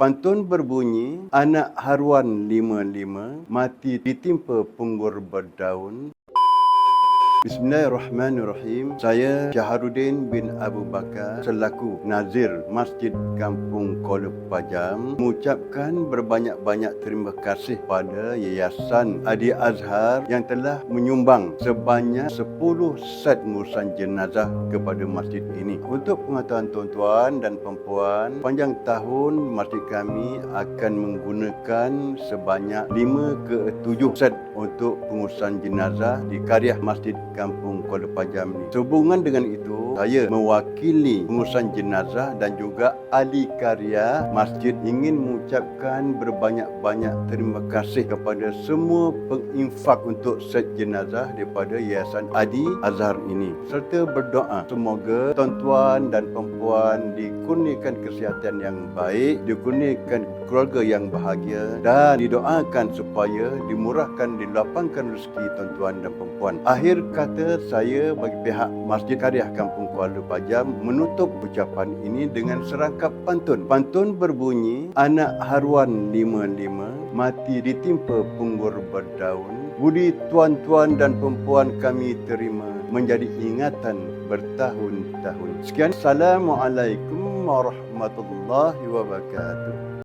Pantun berbunyi, anak haruan lima mati ditimpa punggur berdaun. Bismillahirrahmanirrahim. Saya Syaharuddin bin Abu Bakar selaku Nazir Masjid Kampung Kuala Pajam mengucapkan berbanyak-banyak terima kasih pada Yayasan Adi Azhar yang telah menyumbang sebanyak 10 set ngurusan jenazah kepada masjid ini. Untuk pengetahuan tuan-tuan dan perempuan, panjang tahun masjid kami akan menggunakan sebanyak 5 ke 7 set untuk pengurusan jenazah di Kariah Masjid Kampung Kuala Pajam ni. Sehubungan dengan itu, saya mewakili pengurusan jenazah dan juga ahli karya masjid ingin mengucapkan berbanyak-banyak terima kasih kepada semua penginfak untuk set jenazah daripada Yayasan Adi Azhar ini, serta berdoa semoga tuan-tuan dan perempuan dikurniakan kesihatan yang baik, dikurniakan keluarga yang bahagia, dan didoakan supaya dimurahkan, dilapangkan rezeki tuan-tuan dan perempuan. Akhir kata, saya bagi pihak Masjid Kariah Kampung Kuala Pajam menutup ucapan ini dengan serangkap pantun. Pantun berbunyi, anak haruan lima mati ditimpa punggur berdaun. Budi tuan-tuan dan perempuan kami terima menjadi ingatan bertahun-tahun. Sekian, Assalamualaikum warahmatullahi wabarakatuh.